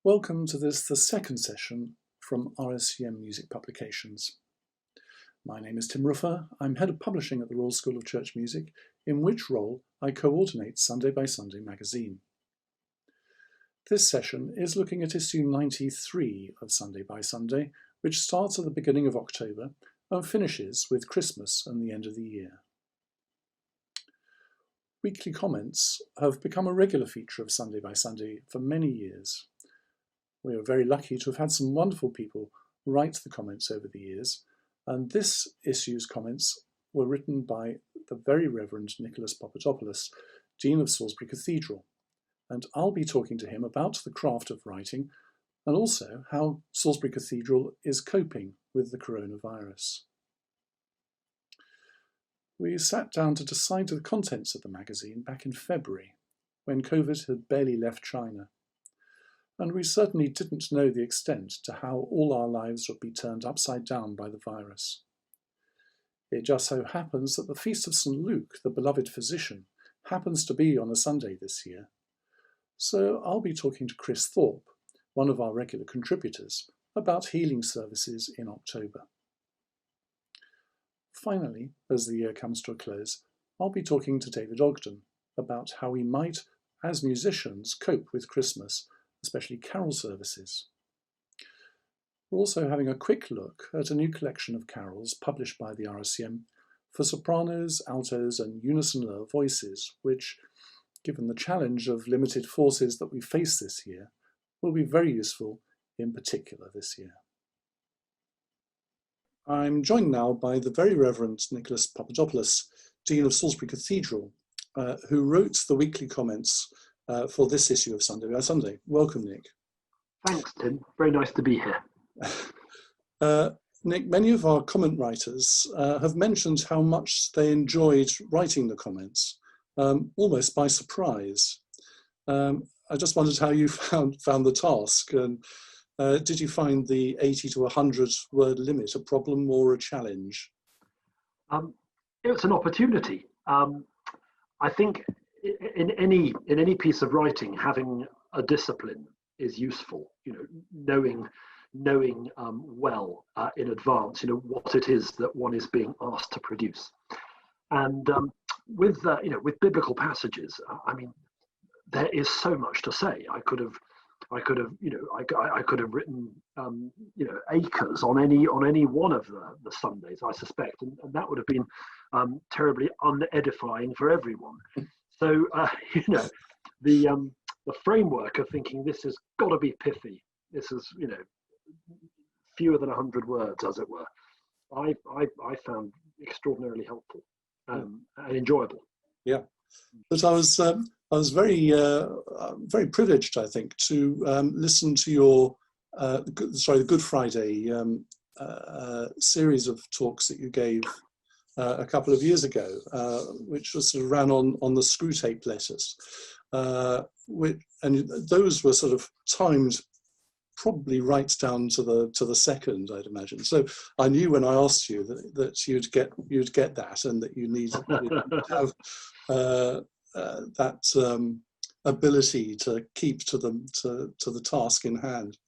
Welcome to the second session from RSCM Music Publications. My name is Tim Ruffer. I'm Head of Publishing at the Royal School of Church Music, in which role I coordinate Sunday by Sunday magazine. This session is looking at issue 93 of Sunday by Sunday, which starts at the beginning of October and finishes with Christmas and the end of the year. Weekly comments have become a regular feature of Sunday by Sunday for many years. We are very lucky to have had some wonderful people write the comments over the years, and this issue's comments were written by the Very Revd Nicholas Papadopulos, Dean of Salisbury Cathedral, and I'll be talking to him about the craft of writing and also how Salisbury Cathedral is coping with the coronavirus. We sat down to decide the contents of the magazine back in February, when COVID had barely left China. And we certainly didn't know the extent to how all our lives would be turned upside down by the virus. It just so happens that the Feast of St. Luke, the beloved physician, happens to be on a Sunday this year. So I'll be talking to Chris Thorpe, one of our regular contributors, about healing services in October. Finally, as the year comes to a close, I'll be talking to David Ogden about how we might, as musicians, cope with Christmas, especially carol services. We're also having a quick look at a new collection of carols published by the RSCM for sopranos, altos and unison lower voices, which, given the challenge of limited forces that we face this year, will be very useful in particular this year. I'm joined now by the Very Revd Nicholas Papadopoulos, Dean of Salisbury Cathedral, who wrote the weekly comments for this issue of Sunday by Sunday. Welcome, Nick. Thanks, Tim. Very nice to be here. Nick, many of our comment writers have mentioned how much they enjoyed writing the comments, almost by surprise. I just wondered how you found the task, and did you find the 80 to 100 word limit a problem or a challenge? It's an opportunity. I think in any piece of writing, having a discipline is useful. Knowing well in advance, what it is that one is being asked to produce. And with biblical passages, I mean, there is so much to say. I could have written acres on any one of the Sundays, I suspect, and that would have been terribly unedifying for everyone. So the framework of thinking this has got to be pithy. This is fewer than 100 words, as it were. I found extraordinarily helpful and enjoyable. Yeah, but I was very very privileged, I think, to listen to your the Good Friday series of talks that you gave a couple of years ago, which was sort of ran on the screw tape letters, and those were sort of timed probably right down to the second, I'd imagine. So I knew when I asked you that you'd get that, and that you need to have that ability to keep to the task in hand.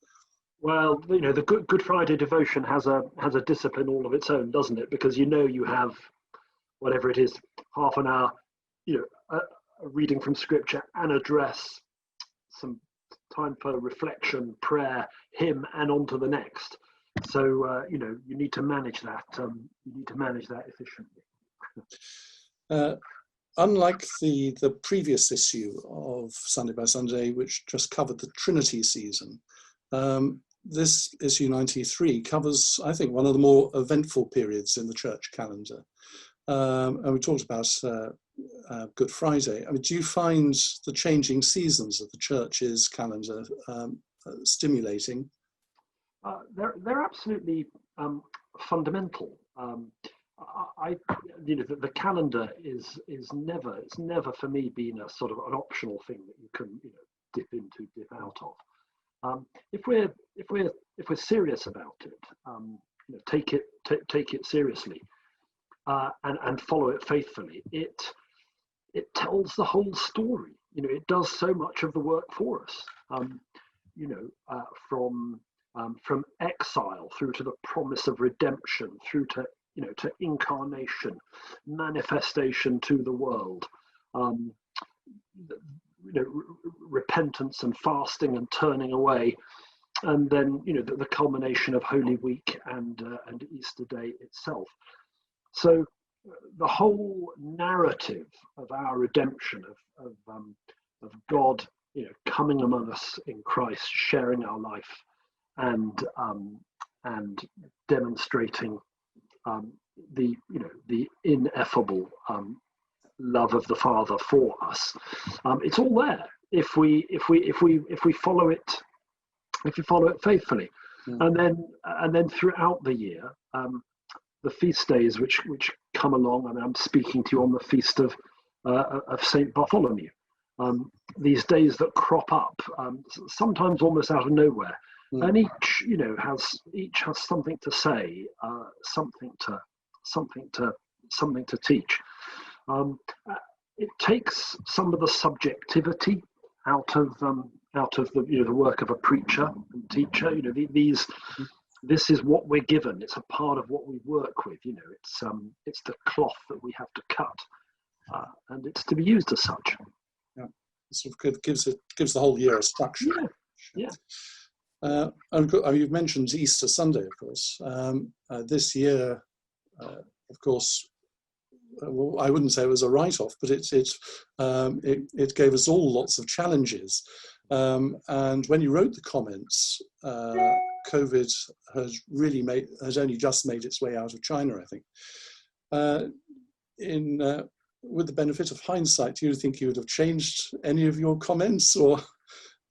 Well, the Good Friday devotion has a discipline all of its own, doesn't it? Because you have whatever it is, half an hour, a reading from Scripture, an address, some time for reflection, prayer, hymn, and on to the next. So you need to manage that. You need to manage that efficiently. Unlike the previous issue of Sunday by Sunday, which just covered the Trinity season, this issue 93 covers, I think, one of the more eventful periods in the church calendar. And we talked about Good Friday. I mean, do you find the changing seasons of the church's calendar stimulating? They're absolutely fundamental. the calendar is never, it's never for me been a sort of an optional thing that you can, dip into, dip out of. If we're serious about it, take it seriously, and follow it faithfully. It tells the whole story. It does so much of the work for us. From exile through to the promise of redemption, through to to incarnation, manifestation to the world, repentance and fasting and turning away, and then the culmination of Holy Week and Easter Day itself. So the whole narrative of our redemption, of God coming among us in Christ, sharing our life, and demonstrating the ineffable love of the Father for us. It's all there if we follow it, faithfully. And then throughout the year, the feast days which come along, and I'm speaking to you on the feast of Saint Bartholomew. These days that crop up, sometimes almost out of nowhere, and each has something to say, something to teach. It takes some of the subjectivity out of the work of a preacher and teacher. This is what we're given. It's a part of what we work with. It's the cloth that we have to cut, and it's to be used as such. Yeah, it sort of gives the whole year a structure. Yeah. You've mentioned Easter Sunday, of course. This year, of course, well, I wouldn't say it was a write-off, but it gave us all lots of challenges. And when you wrote the comments, COVID has only just made its way out of China, I think. With the benefit of hindsight, do you think you would have changed any of your comments, or?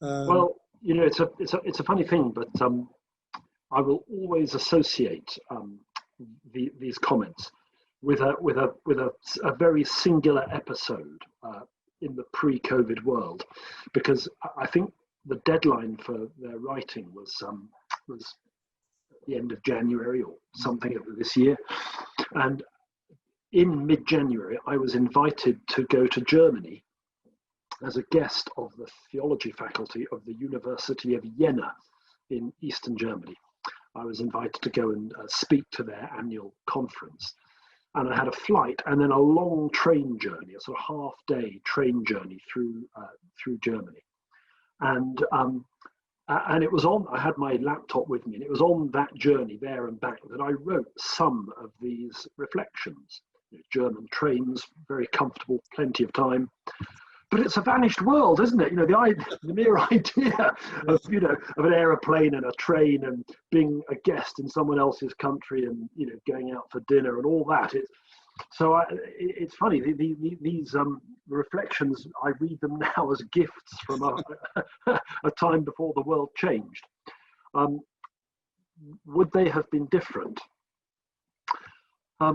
Well, it's a funny thing, but I will always associate these comments with a very singular episode in the pre-COVID world, because I think the deadline for their writing was the end of January or something of this year, and in mid-January I was invited to go to Germany as a guest of the theology faculty of the University of Jena in Eastern Germany. I was invited to go and speak to their annual conference. And I had a flight and then a long train journey, a sort of half-day train journey through Germany. And it was I had my laptop with me, and it was on that journey there and back that I wrote some of these reflections. German trains, very comfortable, plenty of time. But it's a vanished world, isn't it? The mere idea of an aeroplane and a train and being a guest in someone else's country and going out for dinner and all that. It's funny. These reflections, I read them now as gifts from a time before the world changed. Would they have been different? I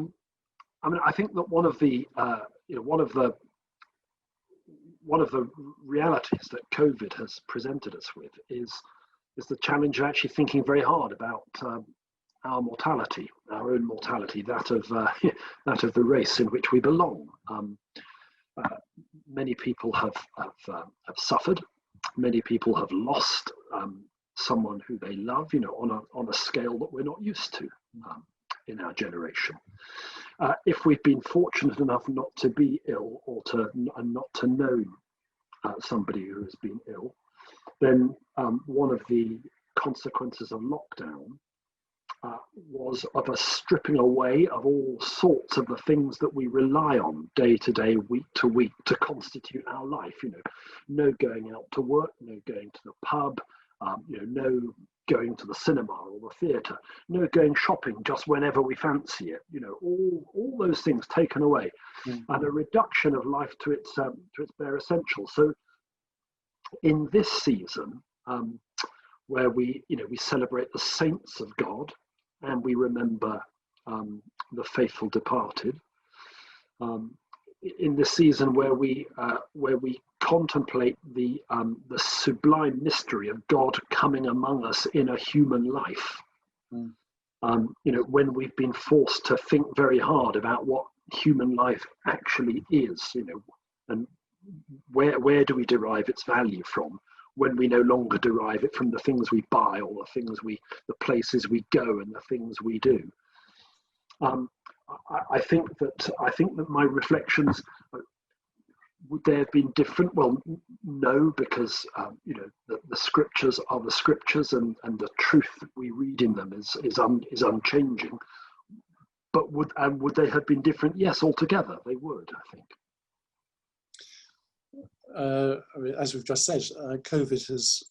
think that one of the realities that COVID has presented us with is the challenge of actually thinking very hard about our mortality, our own mortality, that of the race in which we belong. Many people have suffered. Many people have lost someone who they love, on a scale that we're not used to in our generation. If we've been fortunate enough not to be ill and not to know somebody who has been ill, then one of the consequences of lockdown was of a stripping away of all sorts of the things that we rely on day to day, week to week, to constitute our life. No going out to work, no going to the pub, no going to the cinema or the theatre, no going shopping just whenever we fancy it. All those things taken away, and a reduction of life to its bare essentials. So, in this season, where we celebrate the saints of God, and we remember the faithful departed. In the season where we contemplate the sublime mystery of God coming among us in a human life. When we've been forced to think very hard about what human life actually is, and where do we derive its value from, when we no longer derive it from the things we buy or the places we go and the things we do. I think that my reflections, would they have been different? Well, no, because the scriptures are the scriptures, and the truth that we read in them is unchanging. But would they have been different? Yes, altogether they would, I think. As we've just said, COVID has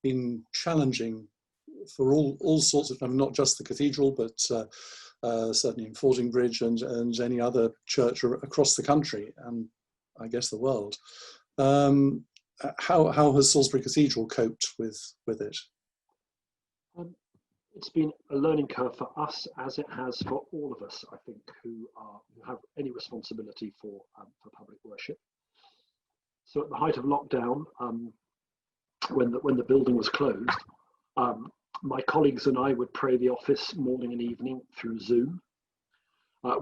been challenging for all sorts of, not just the cathedral, but certainly in Fordingbridge and any other church across the country, and I guess the world. How has Salisbury Cathedral coped with it? It's been a learning curve for us, as it has for all of us, I think, who have any responsibility for public worship. So at the height of lockdown, when the building was closed, my colleagues and I would pray the office morning and evening through Zoom.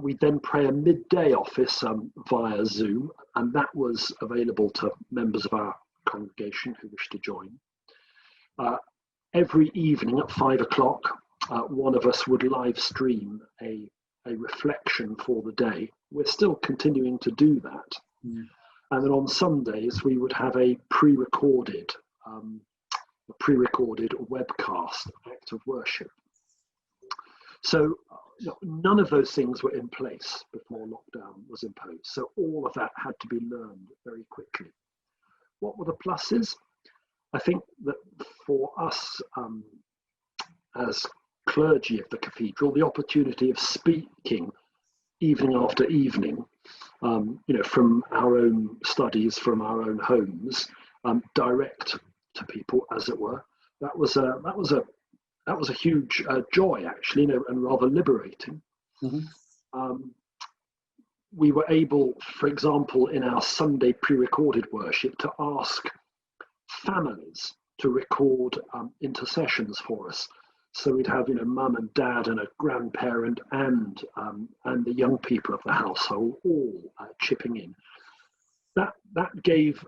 We'd then pray a midday office via Zoom, and that was available to members of our congregation who wished to join. Every evening at 5 o'clock, one of us would live stream a reflection for the day. We're still continuing to do that. And then on Sundays, we would have a pre-recorded webcast act of worship. So none of those things were in place before lockdown was imposed. So all of that had to be learned very quickly. What were the pluses? I think that for us as clergy of the cathedral, the opportunity of speaking evening after evening, from our own studies, from our own homes, direct to people, as it were, that was a huge joy, actually, and rather liberating. We were able, for example, in our Sunday pre-recorded worship, to ask families to record intercessions for us. So we'd have, mum and dad and a grandparent and the young people of the household all chipping in. That gave,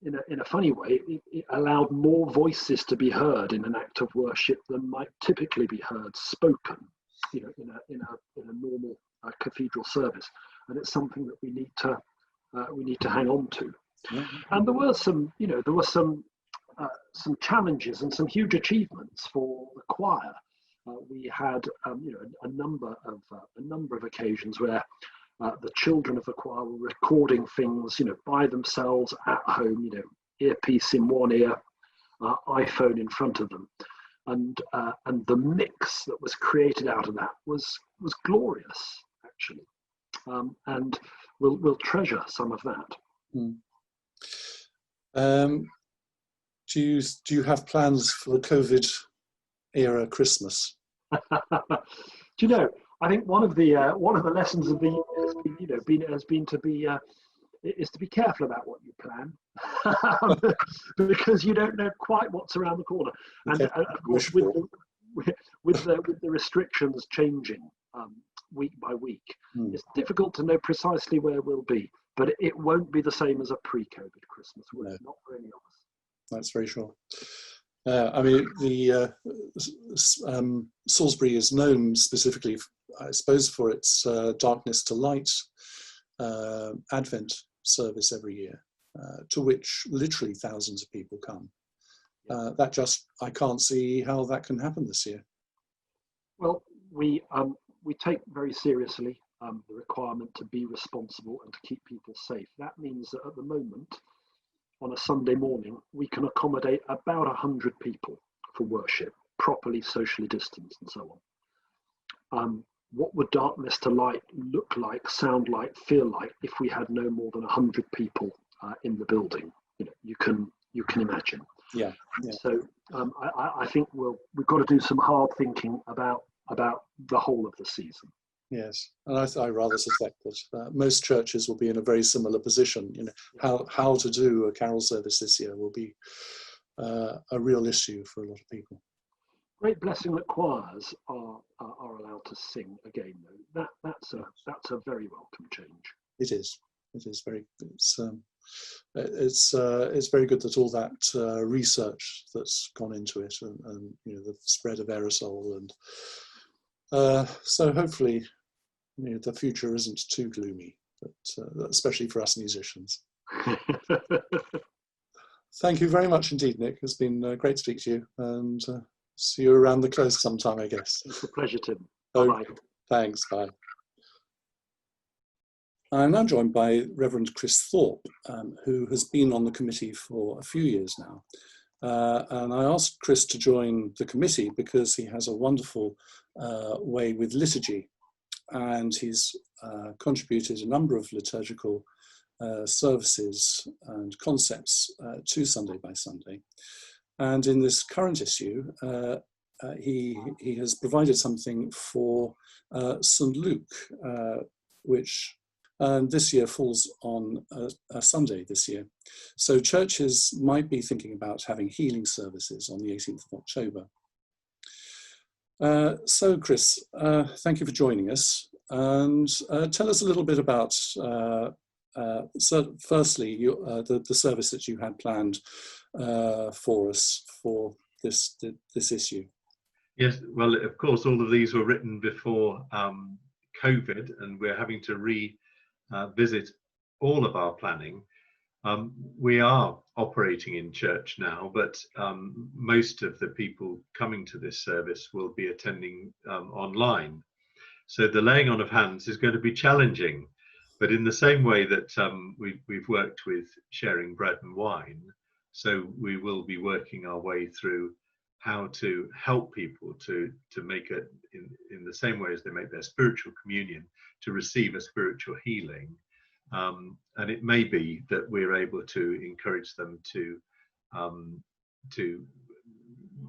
in a funny way, it allowed more voices to be heard in an act of worship than might typically be heard spoken, in a normal cathedral service. And it's something that we need to hang on to. And there were some challenges and some huge achievements for the choir. We had a number of occasions where the children of the choir were recording things by themselves at home, earpiece in one ear, iPhone in front of them, and the mix that was created out of that was glorious, actually, and we'll treasure some of that. Do you have plans for the COVID era Christmas? I think one of the lessons of the year has been to be careful about what you plan, because you don't know quite what's around the corner. And of course, with the restrictions changing week by week, it's difficult to know precisely where we'll be. But it won't be the same as a pre-COVID Christmas, will it? Not for any of us. That's very sure. Salisbury is known specifically, I suppose, for its Darkness to Light Advent service every year, to which literally thousands of people come. I can't see how that can happen this year. Well, we take very seriously the requirement to be responsible and to keep people safe. That means that at the moment, on a Sunday morning, we can accommodate about 100 people for worship, properly socially distanced and so on. What would Darkness to Light look like, sound like, feel like if we had no more than 100 people in the building? You can imagine. Yeah. So I think we've got to do some hard thinking about about the whole of the season. Yes, and I rather suspect that most churches will be in a very similar position. You know, how to do a carol service this year will be a real issue for a lot of people. Great blessing that choirs are allowed to sing again, though. That's a very welcome change. It is. It is very. It's very good that all that research that's gone into it, and you know, the spread of aerosol, and so hopefully, you know, the future isn't too gloomy, but especially for us musicians. Thank you very much indeed, Nick. It's been great to speak to you, and see you around the close sometime, I guess. It's a pleasure, Tim. Okay. Bye-bye. Thanks, bye. I'm now joined by Reverend Chris Thorpe, who has been on the committee for a few years now. And I asked Chris to join the committee because he has a wonderful way with liturgy, and he's contributed a number of liturgical services and concepts to Sunday by Sunday. And in this current issue, he has provided something for St. Luke, which this year falls on a Sunday this year. So churches might be thinking about having healing services on the 18th of October. So Chris, thank you for joining us, and tell us a little bit about, firstly, the service that you had planned for us for this issue. Yes, well, of course, all of these were written before COVID, and we're having to revisit all of our planning. We are operating in church now, but most of the people coming to this service will be attending online. So the laying on of hands is going to be challenging, but in the same way that we've worked with sharing bread and wine, so we will be working our way through how to help people to make it in the same way as they make their spiritual communion, to receive a spiritual healing. And it may be that we're able to encourage them to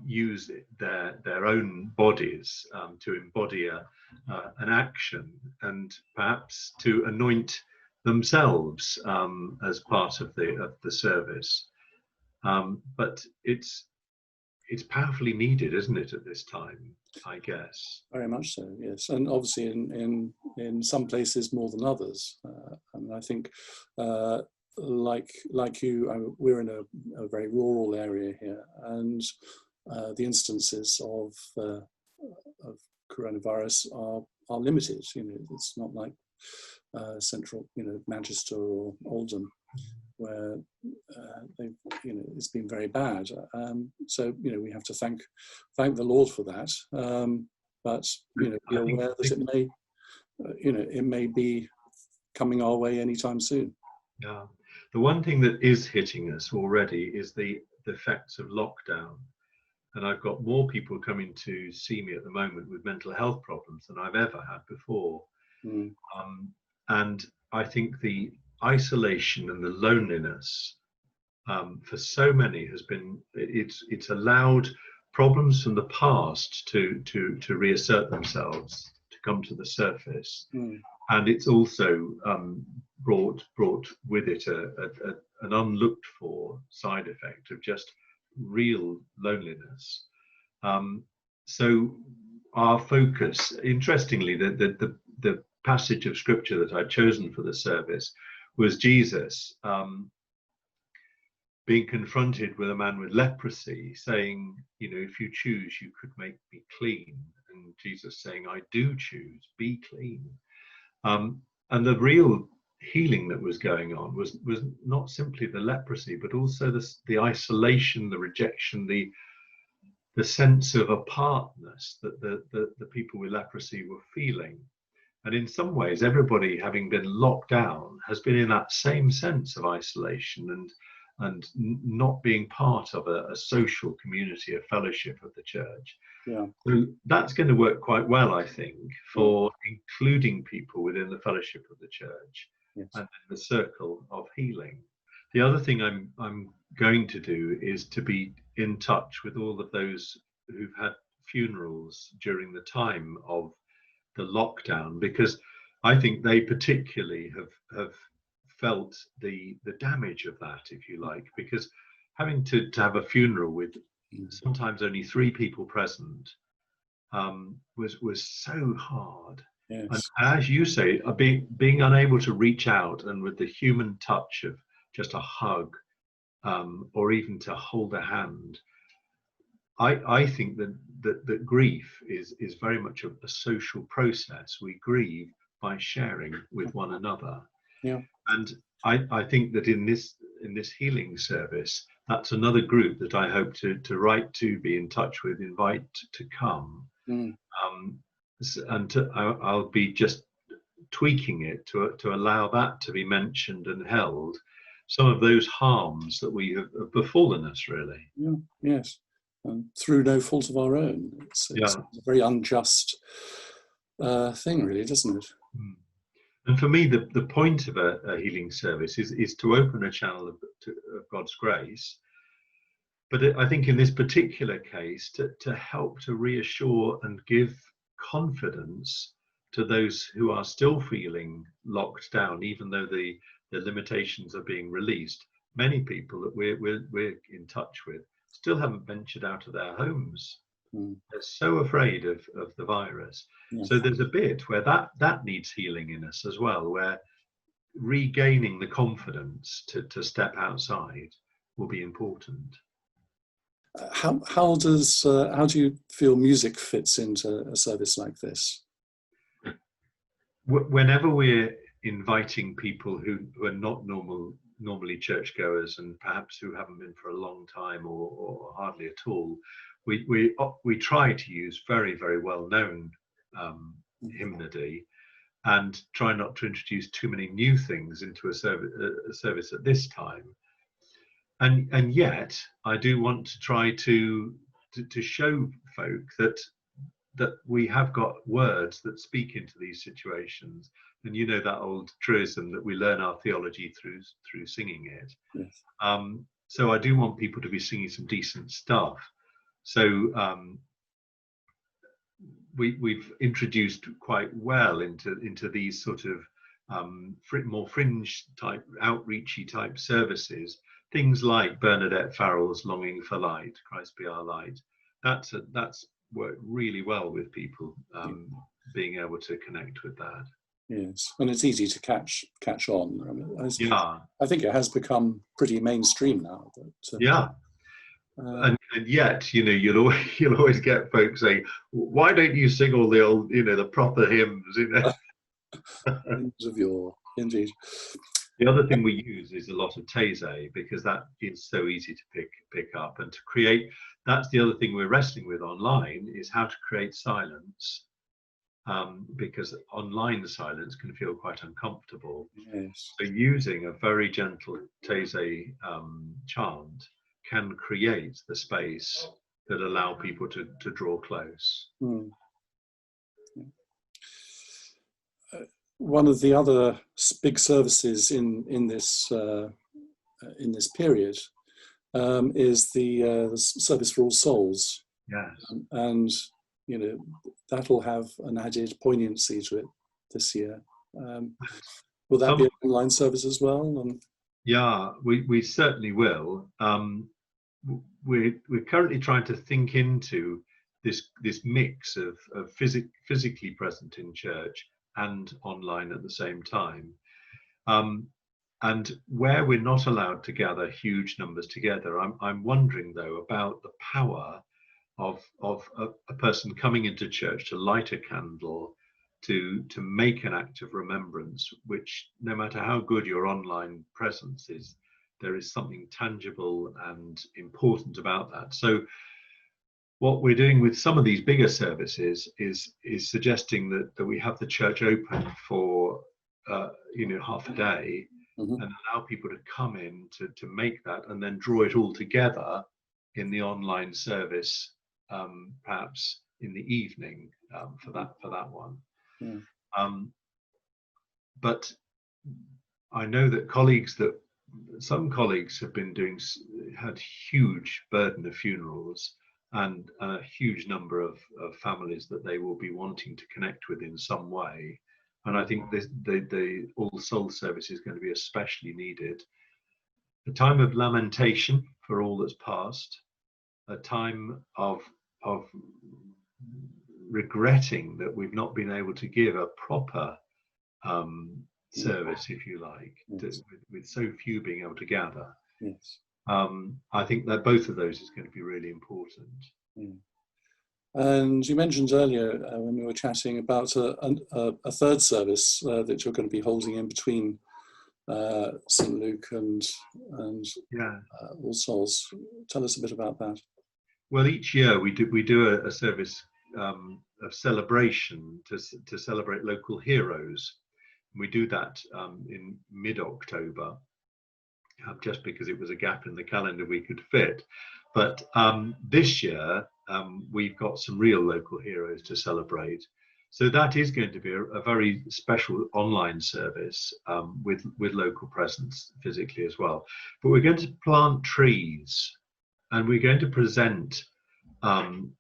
use their own bodies to embody an action, and perhaps to anoint themselves as part of the service. But it's powerfully needed, isn't it, at this time, I guess? Very much so, yes. And obviously in some places more than others. And I think like you, we're in a very rural area here, and the instances of coronavirus are limited. You know, it's not like central, you know, Manchester or Oldham, where it's been very bad. So we have to thank the Lord for that. But be aware that it may be coming our way anytime soon. Yeah, the one thing that is hitting us already is the effects of lockdown. And I've got more people coming to see me at the moment with mental health problems than I've ever had before. Mm. And I think the isolation and the loneliness for so many has been, it's allowed problems from the past to reassert themselves, to come to the surface. Mm. And it's also brought with it an unlooked for side effect of just real loneliness. So our focus, interestingly, the passage of scripture that I'd chosen for the service was Jesus being confronted with a man with leprosy, saying, if you choose, you could make me clean. And Jesus saying, I do choose, be clean. And the real healing that was going on was not simply the leprosy, but also the isolation, the rejection, the sense of apartness that the people with leprosy were feeling. And in some ways, everybody, having been locked down, has been in that same sense of isolation and not being part of a social community, a fellowship of the church. Yeah. So that's going to work quite well, I think, for including people within the fellowship of the church. Yes. And the circle of healing. The other thing I'm going to do is to be in touch with all of those who've had funerals during the time of the lockdown, because I think they particularly have felt the damage of that, if you like, because having to have a funeral with sometimes only 3 people present was so hard. Yes. And as you say, being unable to reach out and with the human touch of just a hug, or even to hold a hand, I think that grief is very much a social process. We grieve by sharing with one another. Yeah. And I think that in this healing service, that's another group that I hope to write to, be in touch with, invite to come. And I'll be just tweaking it to allow that to be mentioned and held, some of those harms that we have befallen us, really. Yeah. Yes. And through no fault of our own. It's a very unjust thing, really, doesn't it? And for me, the point of a healing service is to open a channel of God's grace. But I think in this particular case, to help to reassure and give confidence to those who are still feeling locked down, even though the limitations are being released. Many people that we're in touch with still haven't ventured out of their homes. They're so afraid of the virus. Yes. So there's a bit where that needs healing in us as well, where regaining the confidence to step outside will be important. How do you feel music fits into a service like this? Whenever we're inviting people who are not normally churchgoers, and perhaps who haven't been for a long time or hardly at all, we try to use very, very well-known hymnody, and try not to introduce too many new things into a service at this time. And yet, I do want to try to show folk that we have got words that speak into these situations. And you know that old truism that we learn our theology through singing it. Yes. So I do want people to be singing some decent stuff. So we've introduced quite well into these sort of more fringe type, outreachy type services, things like Bernadette Farrell's "Longing for Light," "Christ Be Our Light." That's worked really well with people, being able to connect with that. Yes, and it's easy to catch on. I mean, I think it has become pretty mainstream now. But, and yet, you know, you'll always get folks saying, "Why don't you sing all the old, the proper hymns?" Hymns of yore, indeed. The other thing we use is a lot of Taizé, because that is so easy to pick up and to create. That's the other thing we're wrestling with online, is how to create silence, because online silence can feel quite uncomfortable. Yes. So using a very gentle Taizé chant can create the space that allow people to draw close. One of the other big services in this period is the Service for All Souls. Yes. And that'll have an added poignancy to it this year. Will that be an online service as well? Yeah, we certainly will. We're currently trying to think into this mix of physically present in church and online at the same time. And where we're not allowed to gather huge numbers together, I'm wondering though about the power of a person coming into church to light a candle, to make an act of remembrance, which no matter how good your online presence is, there is something tangible and important about that. So what we're doing with some of these bigger services is suggesting that we have the church open for half a day, and allow people to come in to make that, and then draw it all together in the online service, perhaps in the evening, for that one. But I know that some colleagues have been had huge burden of funerals, and a huge number of families that they will be wanting to connect with in some way. And I think the All Souls service is going to be especially needed. A time of lamentation for all that's passed, a time of regretting that we've not been able to give a proper service, if you like, yes. with so few being able to gather. Yes. I think that both of those is going to be really important. Mm. And you mentioned earlier when we were chatting about a third service that you're going to be holding in between St. Luke and All Souls. Tell us a bit about that. Well, each year we do a service of celebration to celebrate local heroes. We do that in mid-October, just because it was a gap in the calendar we could fit. But this year we've got some real local heroes to celebrate. So that is going to be a very special online service with local presence physically as well. But we're going to plant trees, and we're going to present some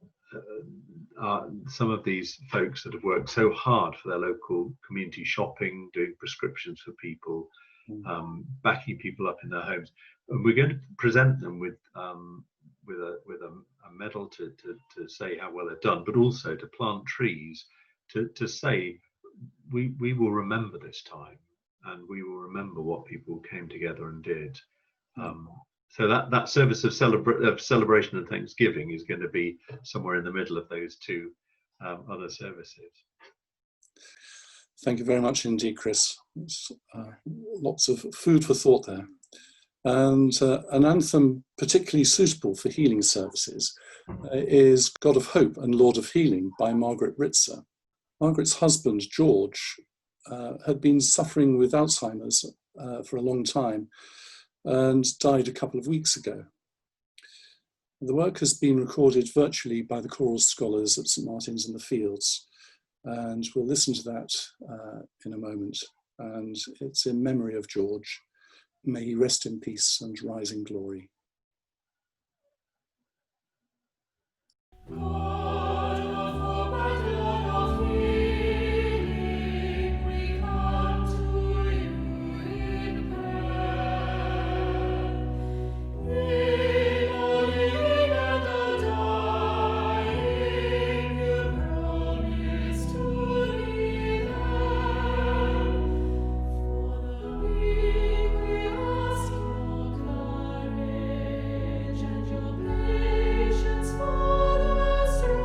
of these folks that have worked so hard for their local community shopping, doing prescriptions for people, backing people up in their homes. And we're going to present them with a medal to say how well they've done, but also to plant trees to say we will remember this time, and we will remember what people came together and did. So that service of celebration and thanksgiving is going to be somewhere in the middle of those two other services. Thank you very much indeed, Chris. Lots of food for thought there. And an anthem particularly suitable for healing services is God of Hope and Lord of Healing by Margaret Ritzer. Margaret's husband, George, had been suffering with Alzheimer's for a long time and died a couple of weeks ago. The work has been recorded virtually by the choral scholars at St. Martin's in the Fields, and we'll listen to that in a moment. And it's in memory of George. May he rest in peace and rise in glory. Patience for us.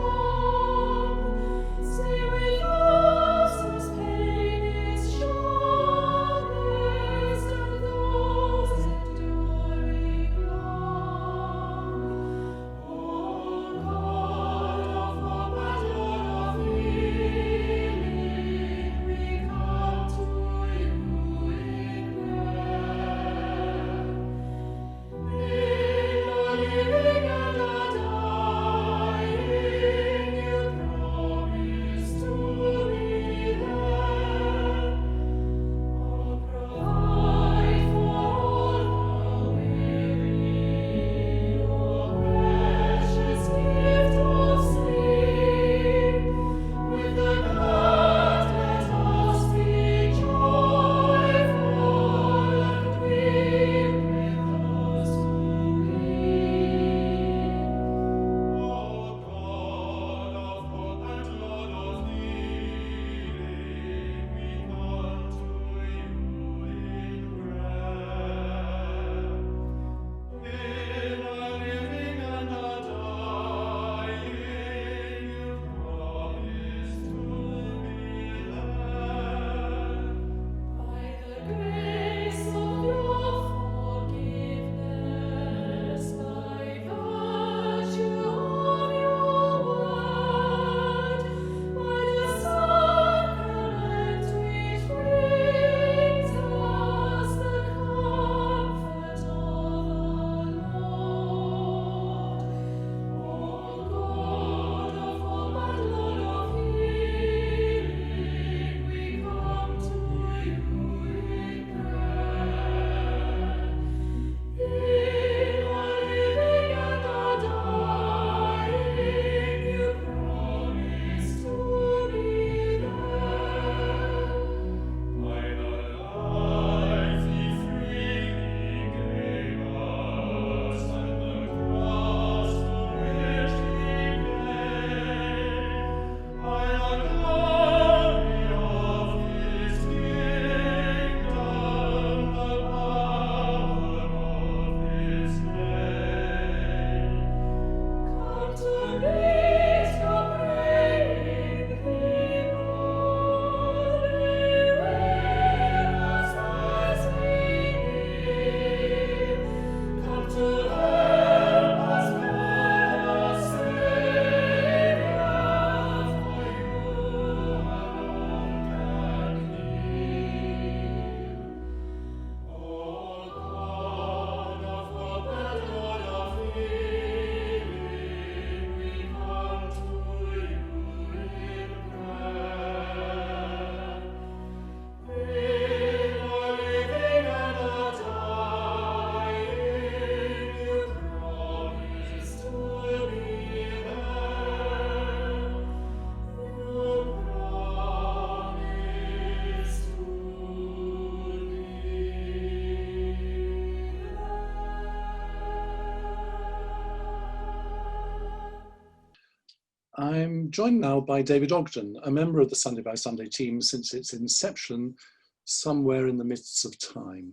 I'm joined now by David Ogden, a member of the Sunday by Sunday team since its inception somewhere in the midst of time.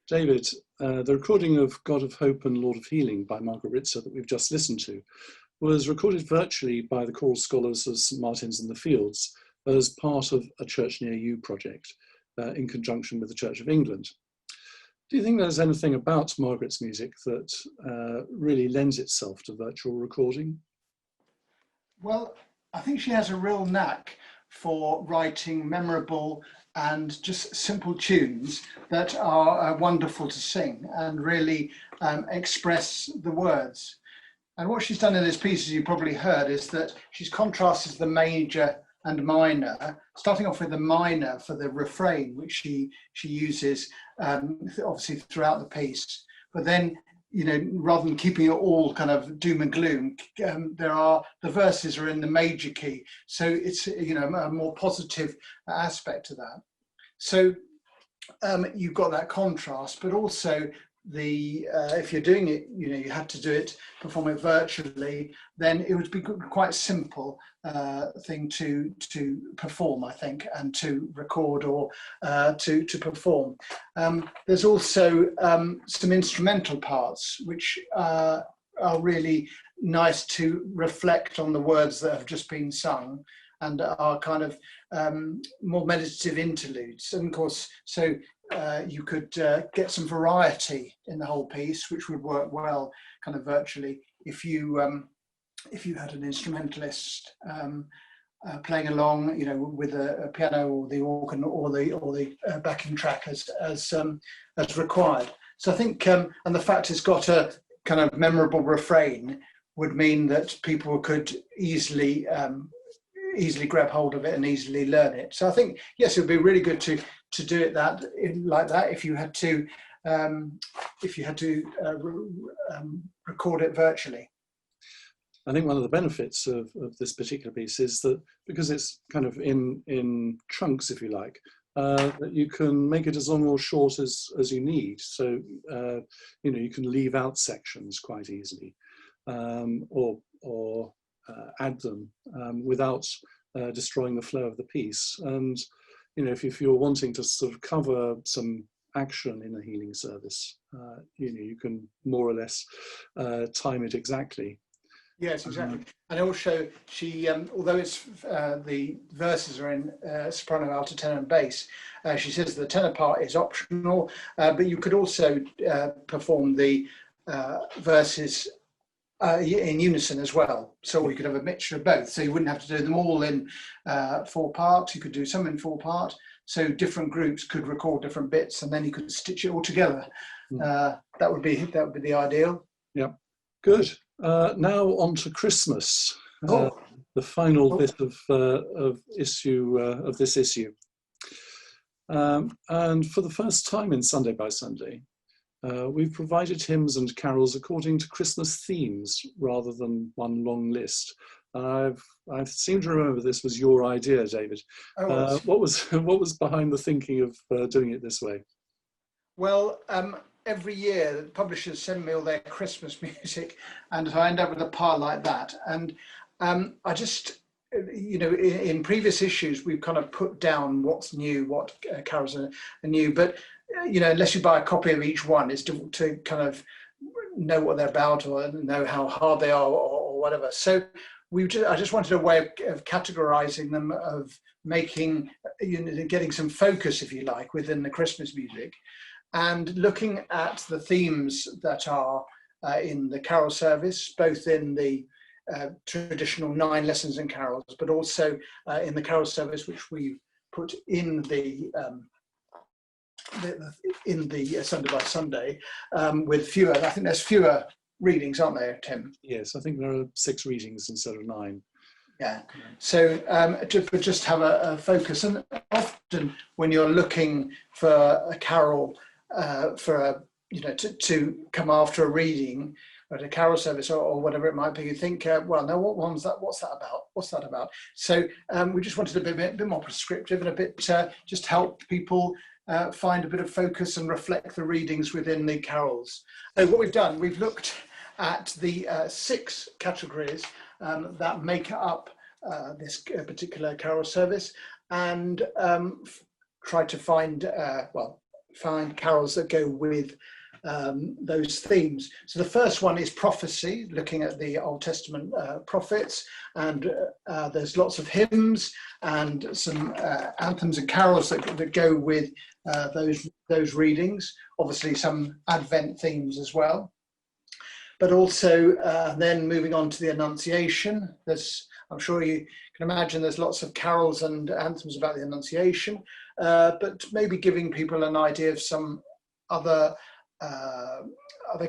David, the recording of God of Hope and Lord of Healing by Margaret Ritzer that we've just listened to was recorded virtually by the choral scholars of St Martin's in the Fields as part of a Church Near You project in conjunction with the Church of England. Do you think there's anything about Margaret's music that really lends itself to virtual recording? Well, I think she has a real knack for writing memorable and just simple tunes that are wonderful to sing and really express the words. And what she's done in this piece, as you probably heard, is that she's contrasted the major and minor, starting off with the minor for the refrain, which she uses obviously throughout the piece. But then, you know, rather than keeping it all kind of doom and gloom, the verses are in the major key. So it's, you know, a more positive aspect to that. So you've got that contrast, but also if you're doing it, you know, you have to do it, perform it virtually, then it would be quite simple thing to perform, I think, and to record or to perform. There's also some instrumental parts which are really nice to reflect on the words that have just been sung and are kind of more meditative interludes. And of course, so you could get some variety in the whole piece, which would work well kind of virtually if you had an instrumentalist playing along, you know, with a piano or the organ or the backing track as required. So I think, and the fact it's got a kind of memorable refrain would mean that people could easily grab hold of it and easily learn it. So I think, yes, it would be really good to do it like that if you had to record it virtually. I think one of the benefits of this particular piece is that because it's kind of in chunks, if you like, that you can make it as long or short as you need. So you know, you can leave out sections quite easily, or add them without destroying the flow of the piece. And you know, if you're wanting to sort of cover some action in a healing service, you know, you can more or less time it exactly. Yes, exactly. And also, she, although it's the verses are in soprano, alto, tenor, and bass, she says the tenor part is optional, but you could also perform the verses in unison as well. So you could have a mixture of both. So you wouldn't have to do them all in 4 parts. You could do some in 4 parts. So different groups could record different bits, and then you could stitch it all together. That would be the ideal. Yeah, good. Now on to Christmas, the final bit of this issue. And for the first time in Sunday by Sunday, we've provided hymns and carols according to Christmas themes rather than one long list. I seem to remember this was your idea, David. What was behind the thinking of doing it this way? Well, every year the publishers send me all their Christmas music, and I end up with a pile like that. And I just, you know, in previous issues we've kind of put down what's new, what carols are new, but you know, unless you buy a copy of each one, it's to kind of know what they're about or know how hard they are or whatever. So I just wanted a way of categorizing them, of making, you know, getting some focus, if you like, within the Christmas music, and looking at the themes that are in the carol service, both in the traditional 9 lessons and carols, but also in the carol service, which we put in the Sunday by Sunday, with fewer. I think there's fewer readings, aren't there, Tim? Yes, I think there are 6 readings instead of 9. Yeah. So to just have a focus, and often when you're looking for a carol you know, to come after a reading at a carol service or whatever it might be, you think, well, no, what one's that? What's that about? What's that about? So we just wanted to be a bit more prescriptive and a bit just help people find a bit of focus and reflect the readings within the carols. So what we've done, we've looked at the 6 categories that make up this particular carol service, and try to find find carols that go with those themes. So the first one is prophecy, looking at the Old Testament prophets, and there's lots of hymns and some anthems and carols that go with those readings. Obviously some Advent themes as well. But also then moving on to the Annunciation. I'm sure you can imagine there's lots of carols and anthems about the Annunciation, but maybe giving people an idea of some other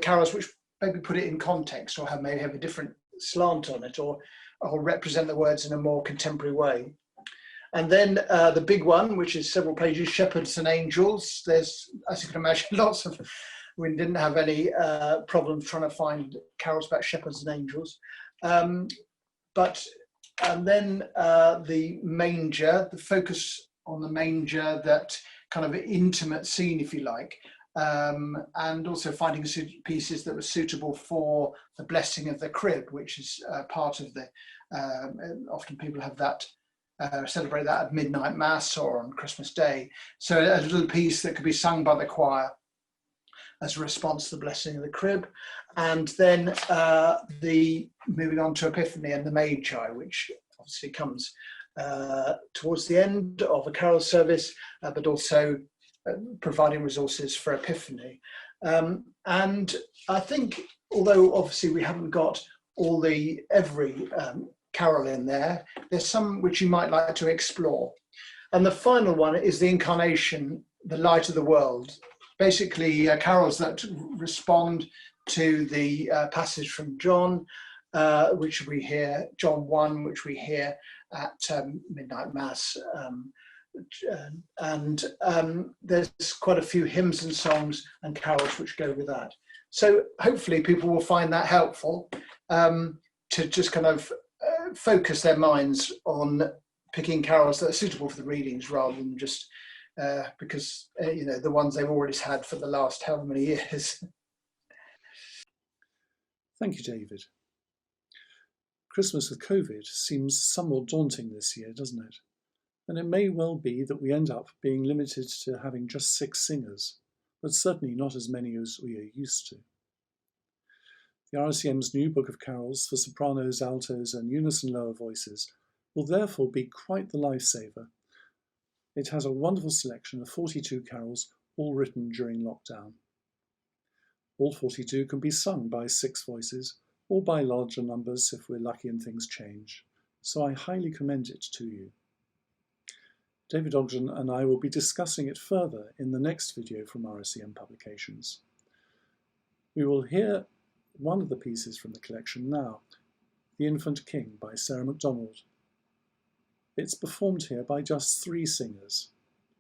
carols which maybe put it in context, or maybe have a different slant on it, or represent the words in a more contemporary way. And then the big one, which is several pages, Shepherds and Angels. There's, as you can imagine, we didn't have any problems trying to find carols about shepherds and angels. And then the manger, the focus on the manger, that kind of intimate scene, if you like, and also finding pieces that were suitable for the blessing of the crib, which is part of the, often people have that, celebrate that at midnight mass or on Christmas Day. So a little piece that could be sung by the choir as a response to the blessing of the crib. And then moving on to Epiphany and the Magi, which obviously comes towards the end of a carol service, but also providing resources for Epiphany. And I think, although obviously we haven't got every carol in there, there's some which you might like to explore. And the final one is the Incarnation, the light of the world. Basically carols that respond to the passage from John, which we hear, John 1, which we hear at midnight mass. And there's quite a few hymns and songs and carols which go with that. So hopefully people will find that helpful to just kind of focus their minds on picking carols that are suitable for the readings, rather than just because the ones they've already had for the last however many years. Thank you, David. Christmas with COVID seems somewhat daunting this year, doesn't it? And it may well be that we end up being limited to having just 6 singers, but certainly not as many as we are used to. The RSCM's new book of carols for sopranos, altos and unison lower voices will therefore be quite the lifesaver. It has a wonderful selection of 42 carols, all written during lockdown. All 42 can be sung by 6 voices, or by larger numbers if we're lucky and things change, so I highly commend it to you. David Ogden and I will be discussing it further in the next video from RSCM Publications. We will hear one of the pieces from the collection now, The Infant King by Sarah MacDonald. It's performed here by just 3 singers,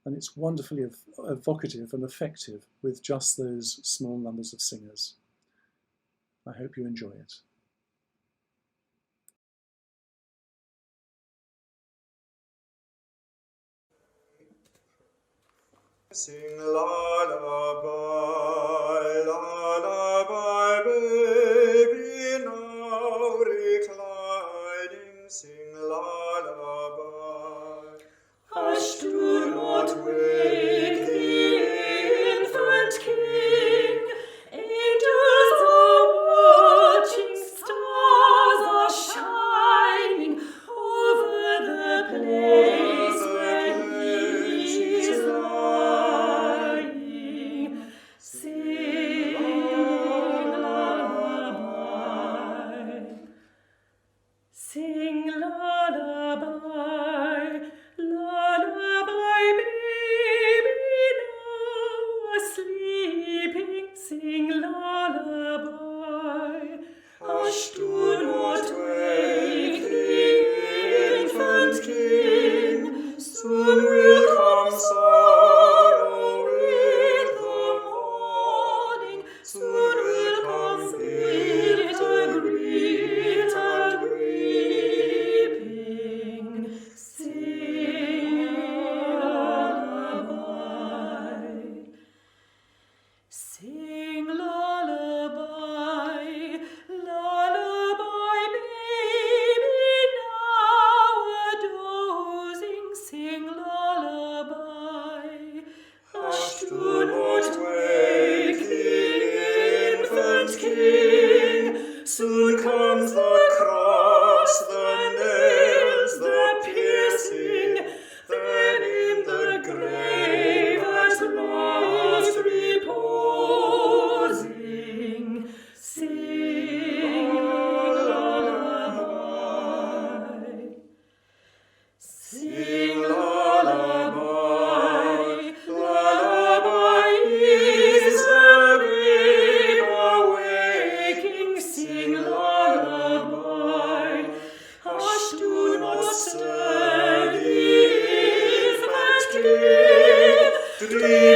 and it's wonderfully evocative and effective with just those small numbers of singers. I hope you enjoy it. Sing lullaby, lullaby, baby, now reclining, sing lullaby. Hush, do not wake the infant king, angels are watching, stars are shining over the place where he is lying. Sing Stay